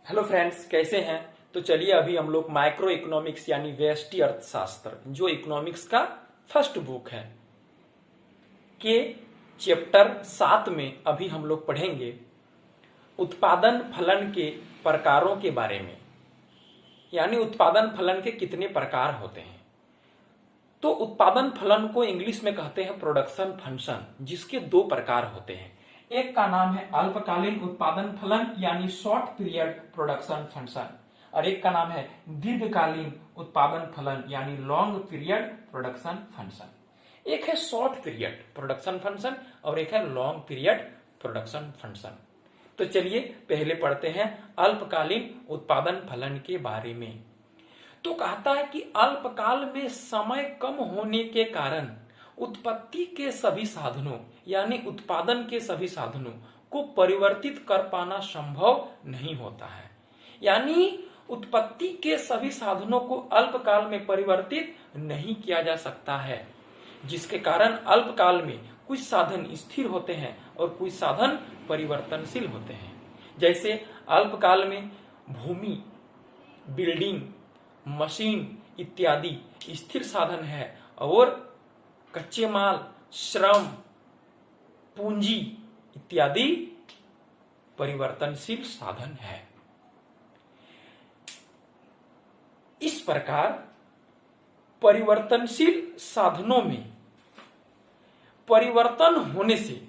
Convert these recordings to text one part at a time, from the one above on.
Hello friends, कैसे हैं। तो चलिए अभी हम लोग माइक्रो इकोनॉमिक्स यानी व्यष्टि अर्थशास्त्र जो इकोनॉमिक्स का फर्स्ट बुक है के चैप्टर 7 में अभी हम लोग पढ़ेंगे उत्पादन फलन के प्रकारों के बारे में। यानी उत्पादन फलन के कितने प्रकार होते हैं। तो उत्पादन फलन को इंग्लिश में कहते हैं प्रोडक्शन फंक्शन, जिसके दो प्रकार होते हैं। एक का नाम है अल्पकालीन उत्पादन फलन यानी शॉर्ट पीरियड प्रोडक्शन फंक्शन, और एक का नाम है दीर्घकालीन उत्पादन फलन यानी लॉन्ग पीरियड प्रोडक्शन फंक्शन। एक है शॉर्ट पीरियड प्रोडक्शन फंक्शन और एक है लॉन्ग पीरियड प्रोडक्शन फंक्शन। तो चलिए पहले पढ़ते हैं अल्पकालीन उत्पादन फलन के बारे में। तो कहता है कि अल्पकाल में समय कम होने के कारण उत्पत्ति के सभी साधनों यानी उत्पादन के सभी साधनों को परिवर्तित कर पाना संभव नहीं होता है। यानी उत्पत्ति के सभी साधनों को अल्पकाल में परिवर्तित नहीं किया जा सकता है, जिसके कारण अल्पकाल में कुछ साधन स्थिर होते हैं और कुछ साधन परिवर्तनशील होते हैं। जैसे अल्पकाल में भूमि, बिल्डिंग, मशीन इत्यादि स्थिर साधन है और कच्चे माल, श्रम, पूंजी इत्यादि परिवर्तनशील साधन है। इस प्रकार परिवर्तनशील साधनों में परिवर्तन होने से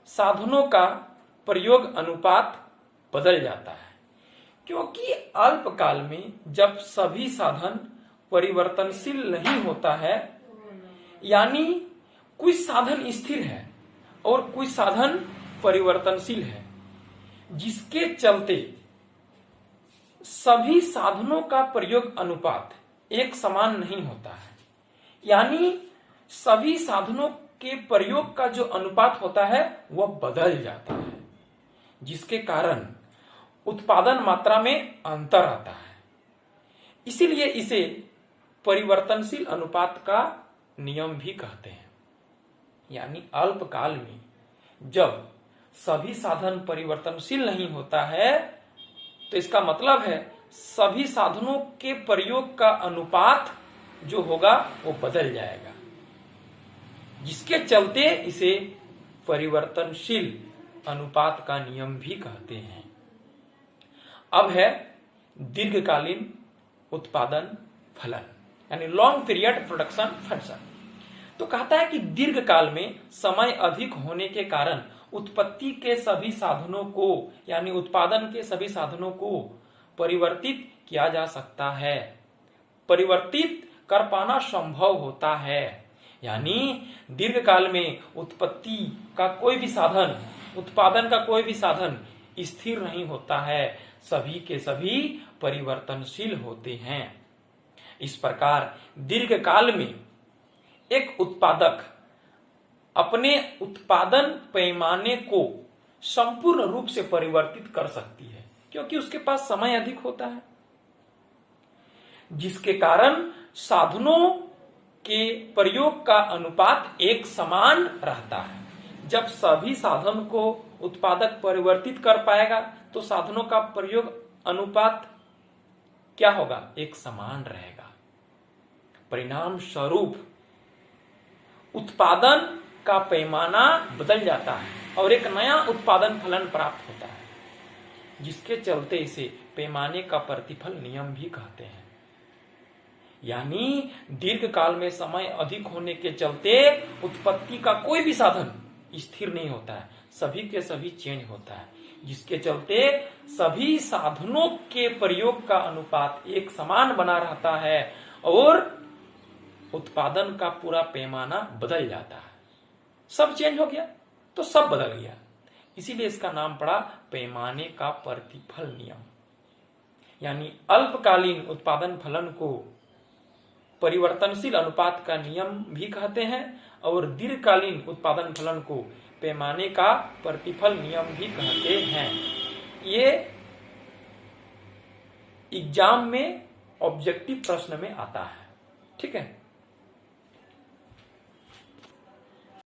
साधनों का प्रयोग अनुपात बदल जाता है, क्योंकि अल्पकाल में जब सभी साधन परिवर्तनशील नहीं होता है, यानी कुछ साधन स्थिर है और कुछ साधन परिवर्तनशील है, जिसके चलते सभी साधनों का प्रयोग अनुपात एक समान नहीं होता है। यानी सभी साधनों के प्रयोग का जो अनुपात होता है वह बदल जाता है, जिसके कारण उत्पादन मात्रा में अंतर आता है। इसीलिए इसे परिवर्तनशील अनुपात का नियम भी कहते हैं। यानी अल्पकाल में जब सभी साधन परिवर्तनशील नहीं होता है, तो इसका मतलब है सभी साधनों के प्रयोग का अनुपात जो होगा वो बदल जाएगा, जिसके चलते इसे परिवर्तनशील अनुपात का नियम भी कहते हैं। अब है दीर्घकालीन उत्पादन फलन यानी लॉन्ग पीरियड प्रोडक्शन फंक्शन। तो कहता है कि दीर्घकाल में समय अधिक होने के कारण उत्पत्ति के सभी साधनों को यानी उत्पादन के सभी साधनों को परिवर्तित किया जा सकता है, परिवर्तित कर पाना संभव होता है। यानी दीर्घकाल में उत्पत्ति का कोई भी साधन, उत्पादन का कोई भी साधन स्थिर नहीं होता है, सभी के सभी परिवर्तनशील होते हैं। इस प्रकार दीर्घकाल में एक उत्पादक अपने उत्पादन पैमाने को संपूर्ण रूप से परिवर्तित कर सकती है, क्योंकि उसके पास समय अधिक होता है, जिसके कारण साधनों के प्रयोग का अनुपात एक समान रहता है। जब सभी साधन को उत्पादक परिवर्तित कर पाएगा तो साधनों का प्रयोग अनुपात क्या होगा, एक समान रहेगा। परिणाम स्वरूप उत्पादन का पैमाना बदल जाता है और एक नया उत्पादन फलन प्राप्त होता है, जिसके चलते इसे पैमाने का प्रतिफल नियम भी कहते हैं। यानी दीर्घकाल में समय अधिक होने के चलते उत्पत्ति का कोई भी साधन स्थिर नहीं होता है, सभी के सभी चेंज होता है, जिसके चलते सभी साधनों के प्रयोग का अनुपात एक समान बना रहता है और उत्पादन का पूरा पैमाना बदल जाता है। सब चेंज हो गया तो सब बदल गया, इसीलिए इसका नाम पड़ा पैमाने का प्रतिफल नियम। यानी अल्पकालीन उत्पादन फलन को परिवर्तनशील अनुपात का नियम भी कहते हैं और दीर्घकालीन उत्पादन फलन को पैमाने का प्रतिफल नियम भी कहते हैं। ये एग्जाम में ऑब्जेक्टिव प्रश्न में आता है, ठीक है।